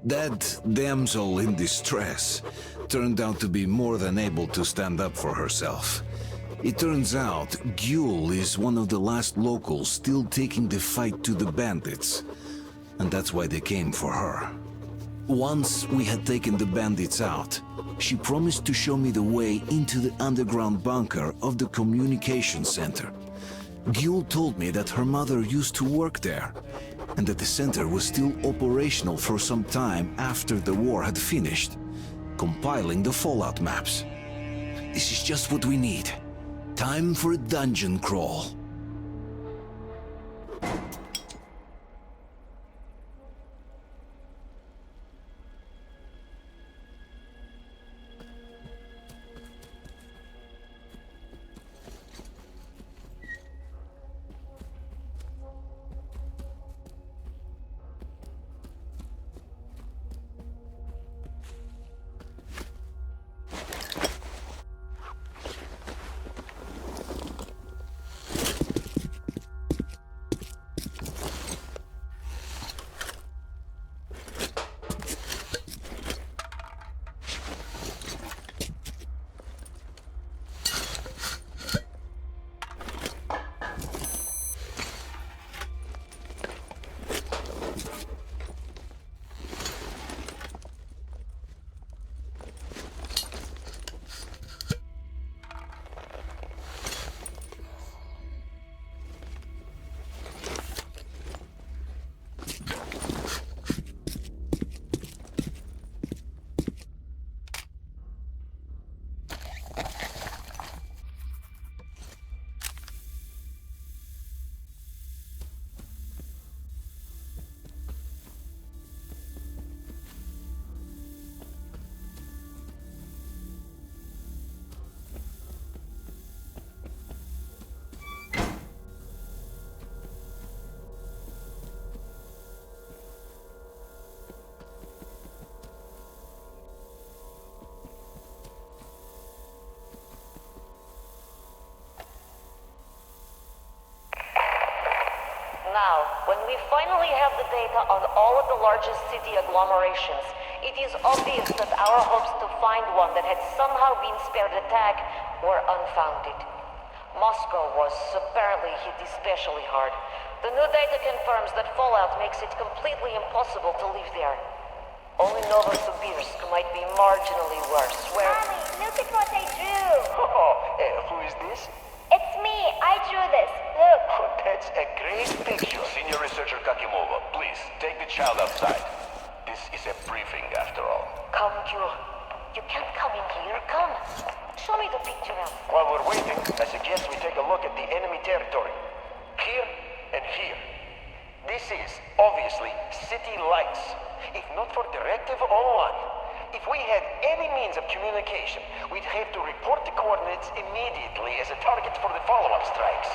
That damsel in distress turned out to be more than able to stand up for herself. It turns out Gyul is one of the last locals still taking the fight to the bandits, and that's why they came for her. Once we had taken the bandits out, she promised to show me the way into the underground bunker of the communication center. Gyul told me that her mother used to work there, and that the center was still operational for some time after the war had finished, compiling the fallout maps. This is just what we need. Time for a dungeon crawl. Now, when we finally have the data on all of the largest city agglomerations, it is obvious that our hopes to find one that had somehow been spared attack were unfounded. Moscow was apparently hit especially hard. The new data confirms that fallout makes it completely impossible to live there. Only Novosibirsk might be marginally worse, where... Mommy, look at what I drew! Oh, who is this? It's me! I drew this! Look! Oh, that's a great picture. Senior researcher Kakimova, please, take the child outside. This is a briefing, after all. Come, Gyul. You can't come in here. Come. Show me the picture now. While we're waiting, I suggest we take a look at the enemy territory. Here and here. This is, obviously, city lights. If not for Directive 01, if we had any means of communication, we'd have to report the coordinates immediately as a target for the follow-up strikes.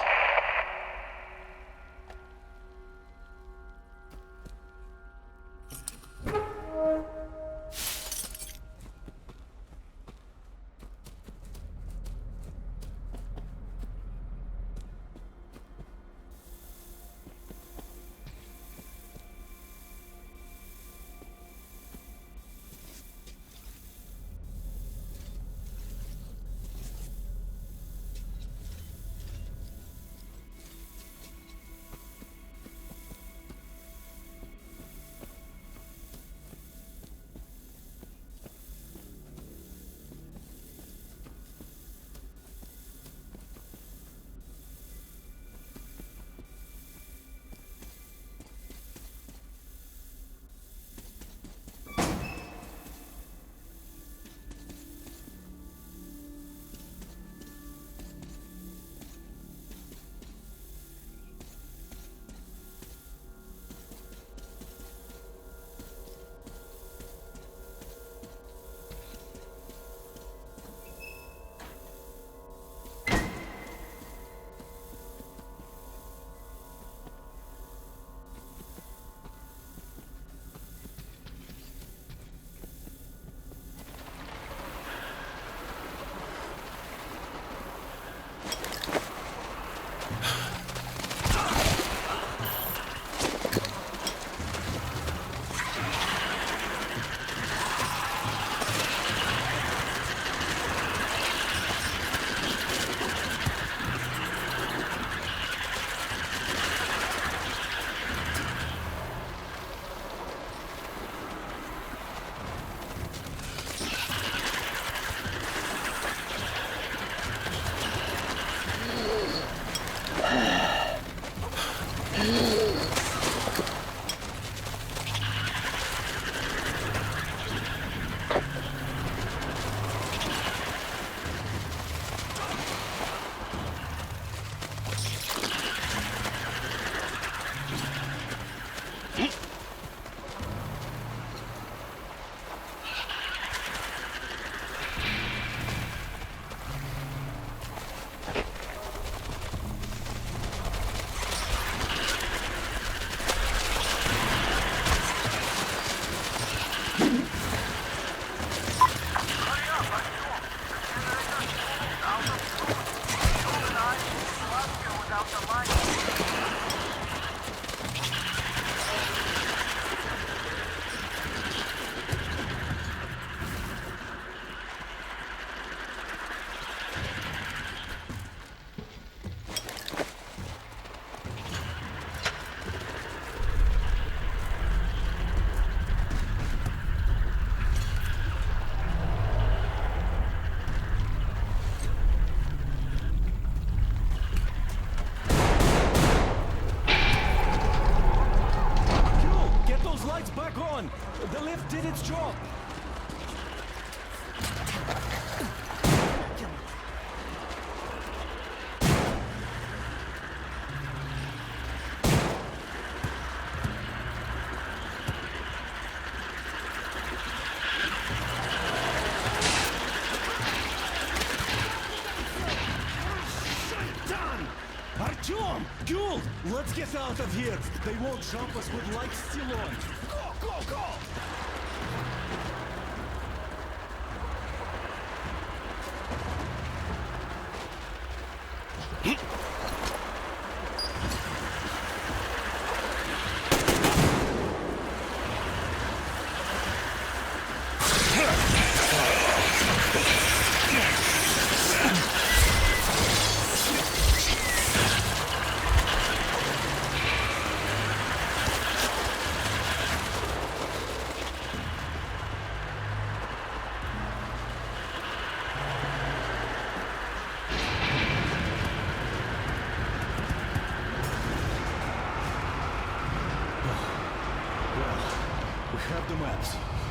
The lift did its job! Artyom! Gul! Let's get out of here! They won't jump us with lights still on! Go, go, go!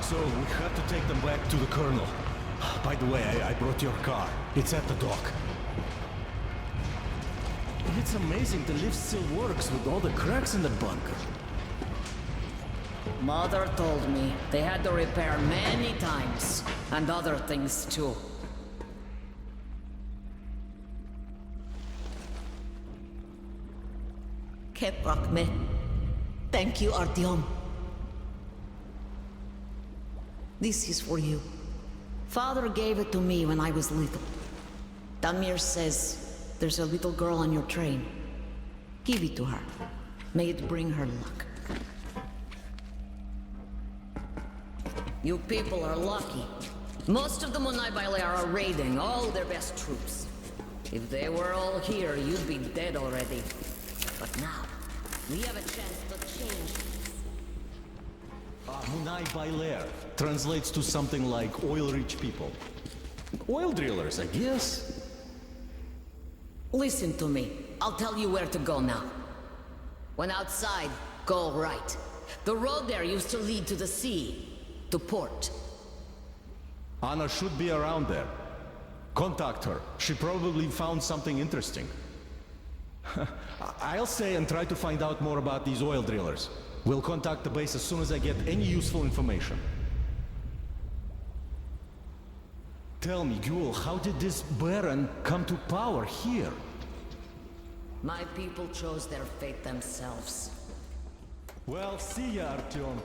So we have to take them back to the Colonel. By the way, I brought your car. It's at the dock. It's amazing the lift still works with all the cracks in the bunker. Mother told me they had to repair many times, and other things too. Keprakme. Thank you, Artyom. This is for you. Father gave it to me when I was little. Damir says there's a little girl on your train. Give it to her. May it bring her luck. You people are lucky. Most of the Munai Baile are raiding all their best troops. If they were all here, you'd be dead already. But now, we have a chance to change things. Munai Bailer translates to something like oil-rich people. Oil drillers, I guess? Listen to me. I'll tell you where to go now. When outside, go right. The road there used to lead to the sea, to port. Anna should be around there. Contact her. She probably found something interesting. I'll stay and try to find out more about these oil drillers. We'll contact the base as soon as I get any useful information. Tell me, Gul, how did this Baron come to power here? My people chose their fate themselves. Well, see ya, Artyom.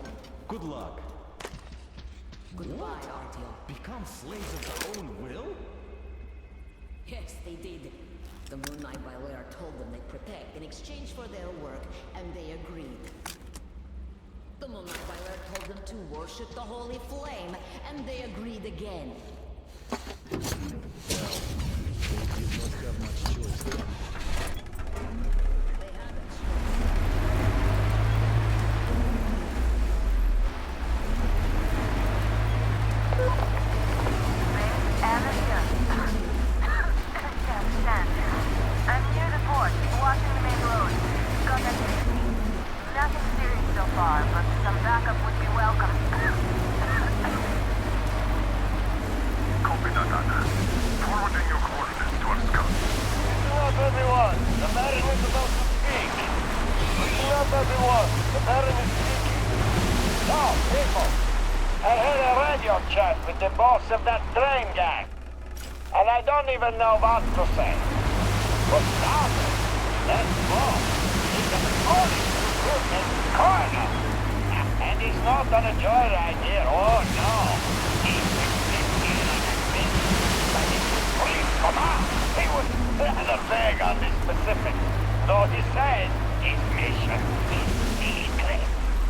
Good luck. Goodbye, Artyom. Become slaves of their own will? Yes, they did. The Moonlight Bailer told them they'd protect in exchange for their work, and they agreed. The Moonlight Bailer told them to worship the Holy Flame, and they agreed again. Well, they did not have much choice then. They had a I'm near the port, watching the main road. Contact me. Nothing serious so far, but some backup would be welcome. Copy that, Anna. Forwarding your coordinates to our scout. Listen up, everyone. The Baron is about to speak. Listen up, everyone. The Baron is speaking. Now, people, I had a radio chat with the boss of that train gang. And I don't even know what to say. But now, that boss is an honest recruitment colonel. And he's not on a joyride here, oh no. He's been on a mission by the Supreme Command. rather vague on the specifics, though he says his mission is secret.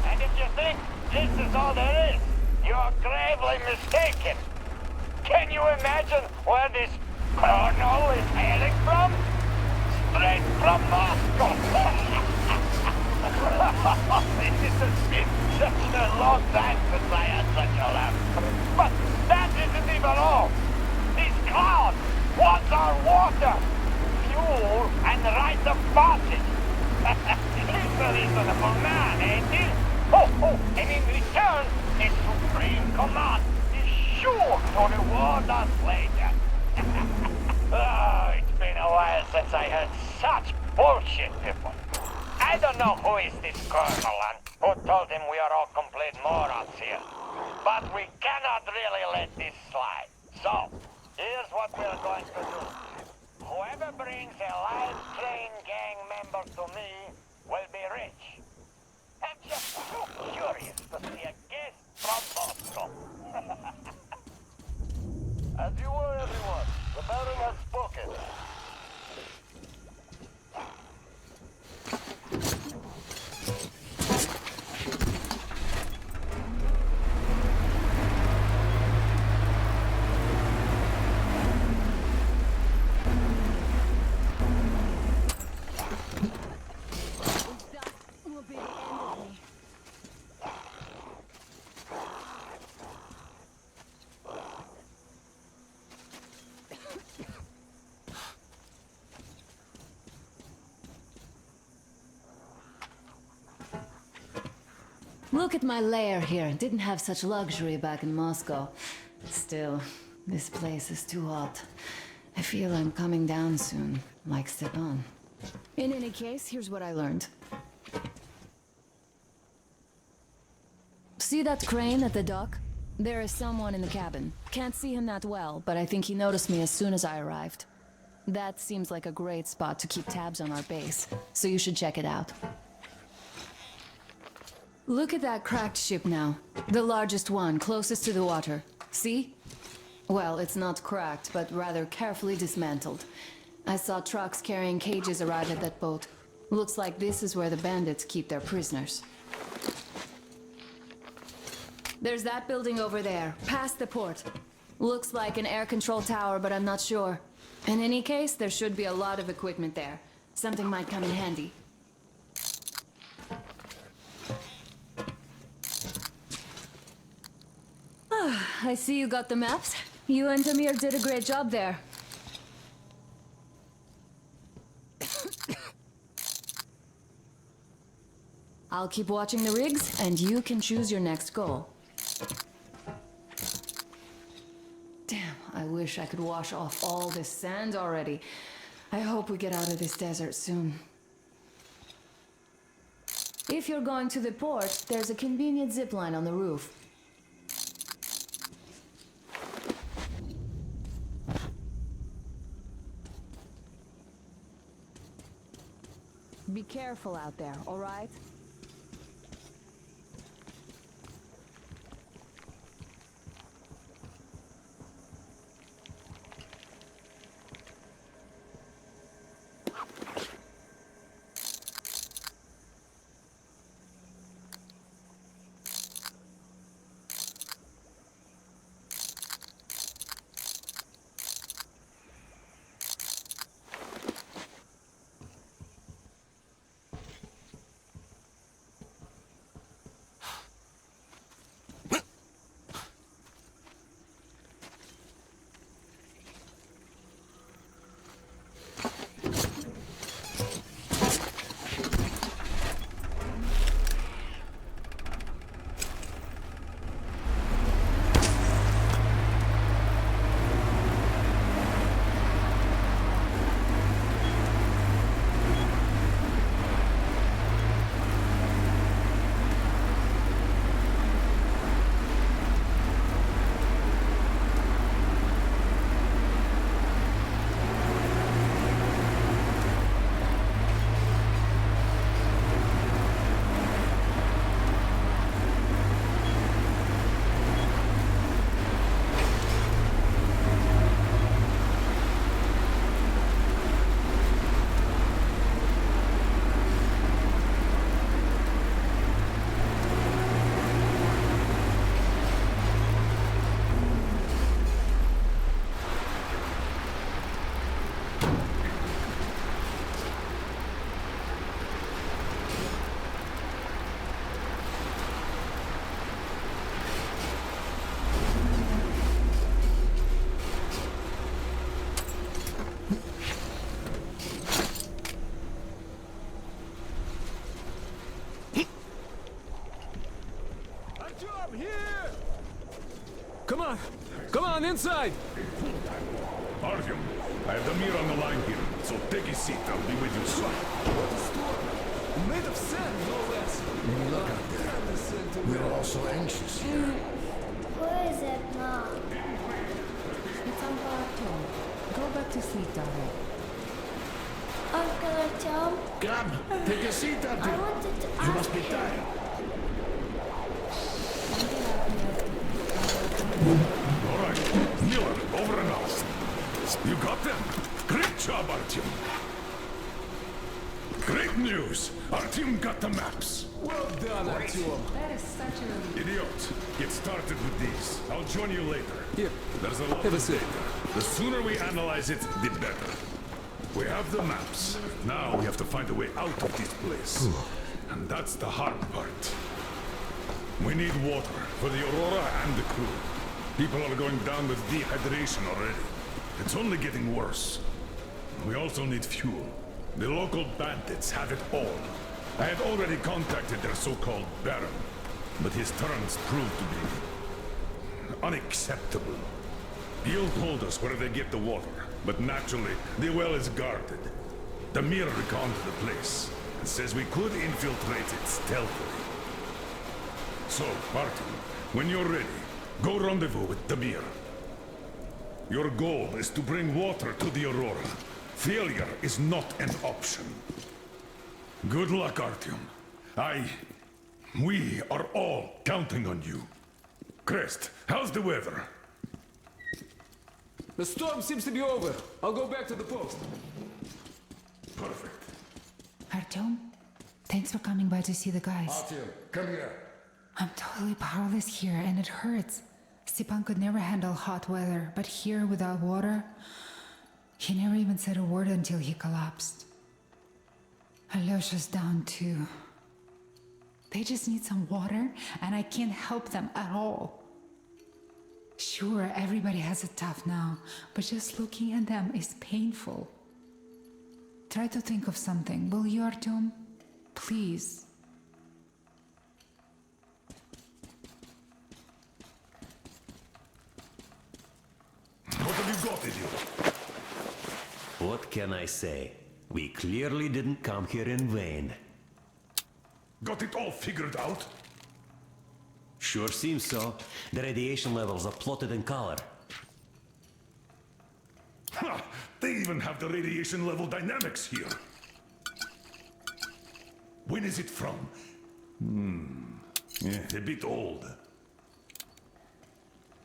And if you think this is all there is, you're gravely mistaken. Can you imagine where this colonel is hailing from? Straight from Moscow. This has been such a long time since I had such a laugh. But that isn't even all. These clouds want our water, fuel, and rites of passage. He's a reasonable man, ain't he? And in return, his supreme command is sure to reward us later. Oh, it's been a while since I heard such bullshit, people. I don't know who is this colonel and who told him we are all complete morons here. But we cannot really let this slide. So, here's what we're going to do. Whoever brings a live train gang member to me will be rich. I'm just so curious to see a guest from Moscow. As you were, everyone. The Baron has spoken. Look at my lair here. Didn't have such luxury back in Moscow. Still, this place is too hot. I feel I'm coming down soon, like Stepan. In any case, here's what I learned. See that crane at the dock? There is someone in the cabin. Can't see him that well, but I think he noticed me as soon as I arrived. That seems like a great spot to keep tabs on our base, so you should check it out. Look at that cracked ship now. The largest one, closest to the water. See? Well, it's not cracked, but rather carefully dismantled. I saw trucks carrying cages arrive at that boat. Looks like this is where the bandits keep their prisoners. There's that building over there, past the port. Looks like an air control tower, but I'm not sure. In any case, there should be a lot of equipment there. Something might come in handy. I see you got the maps. You and Tamir did a great job there. I'll keep watching the rigs, and you can choose your next goal. Damn, I wish I could wash off all this sand already. I hope we get out of this desert soon. If you're going to the port, there's a convenient zipline on the roof. Be careful out there, all right? inside! Artyom, I have Damir on the line here, so take a seat. I'll be with you soon. What a storm! Made of sand, no less! Look out there. We're all so anxious here. Where is it now? It's Uncle Artyom. Go back to sleep, darling. Uncle Artyom? Come, take a seat, I Artyom. wanted to You ask must be you. tired. All right, Miller, over and out. You got them? Great job, Artyom. Great news! Artyom got the maps. Well done, Artyom. That is such a relief. Idiot, get started with these. I'll join you later. Here, There's a lot have a of seat. data. The sooner we analyze it, the better. We have the maps. Now we have to find a way out of this place. And that's the hard part. We need water for the Aurora and the crew. People are going down with dehydration already. It's only getting worse. We also need fuel. The local bandits have it all. I have already contacted their so-called Baron, but his terms proved to be unacceptable. He'll told us where they get the water, but naturally, the well is guarded. Damir reconned the place and says we could infiltrate it stealthily. So, Artyom, when you're ready, go rendezvous with Damir. Your goal is to bring water to the Aurora. Failure is not an option. Good luck, Artyom. We are all counting on you. Crest, how's the weather? The storm seems to be over. I'll go back to the post. Perfect. Artyom, thanks for coming by to see the guys. Artyom, come here. I'm totally powerless here and it hurts. Stepan could never handle hot weather, but here without water, he never even said a word until he collapsed. Alyosha's down too. They just need some water and I can't help them at all. Sure, everybody has it tough now, but just looking at them is painful. Try to think of something, will you, Artyom? Please. What have you got, idiot? What can I say? We clearly didn't come here in vain. Got it all figured out? Sure seems so. The radiation levels are plotted in color. Ha! They even have the radiation level dynamics here. When is it from? A bit old.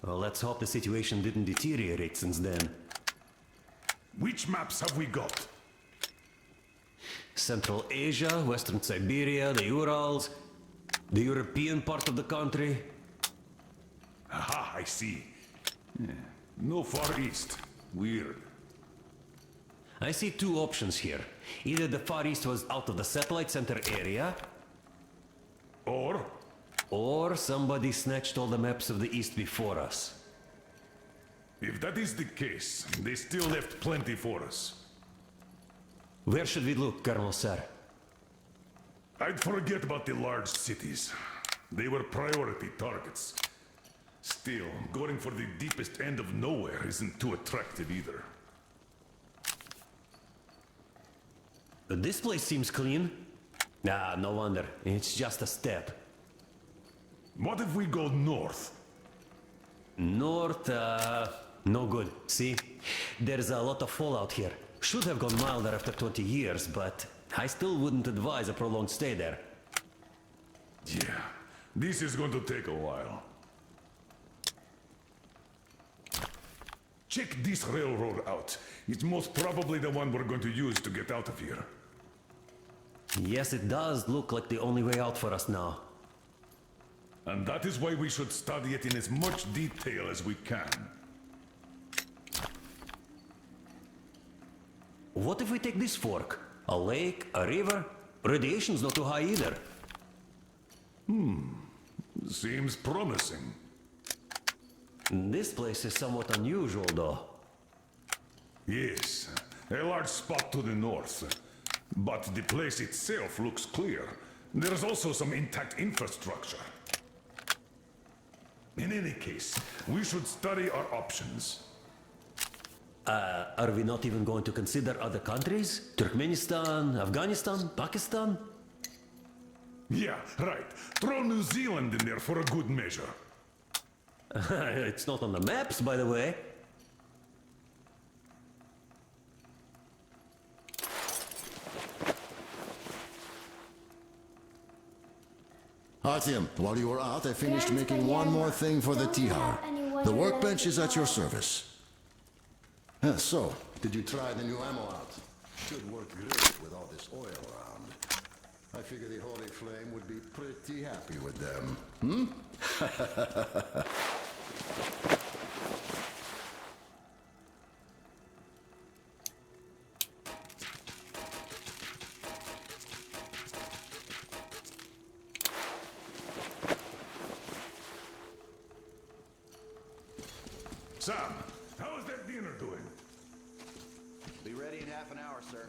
Well, let's hope the situation didn't deteriorate since then. Which maps have we got? Central Asia, Western Siberia, the Urals, the European part of the country. Aha, I see. No Far East. Weird. I see two options here. Either the Far East was out of the satellite center area, or somebody snatched all the maps of the East before us. If that is the case, they still left plenty for us. Where should we look, Colonel Sir? I'd forget about the large cities. They were priority targets. Still, going for the deepest end of nowhere isn't too attractive either. This place seems clean. Ah, no wonder. It's just a step. What if we go north? North, no good. See? There's a lot of fallout here. Should have gone milder after 20 years, but I still wouldn't advise a prolonged stay there. Yeah, this is going to take a while. Check this railroad out. It's most probably the one we're going to use to get out of here. Yes, it does look like the only way out for us now. And that is why we should study it in as much detail as we can. What if we take this fork? A lake, a river? Radiation's not too high either. Seems promising. This place is somewhat unusual, though. Yes, a large spot to the north. But the place itself looks clear. There's also some intact infrastructure. In any case, we should study our options. Are we not even going to consider other countries? Turkmenistan, Afghanistan, Pakistan? Yeah, right. Throw New Zealand in there for a good measure. It's not on the maps, by the way. Artyom, while you were out, I finished making one more thing for the Tihar. The workbench is at your service. So, did you try the new ammo out? Should work great with all this oil around. I figure the Holy Flame would be pretty happy with them. Hmm? Sam, how is that dinner doing? Be ready in half an hour, sir.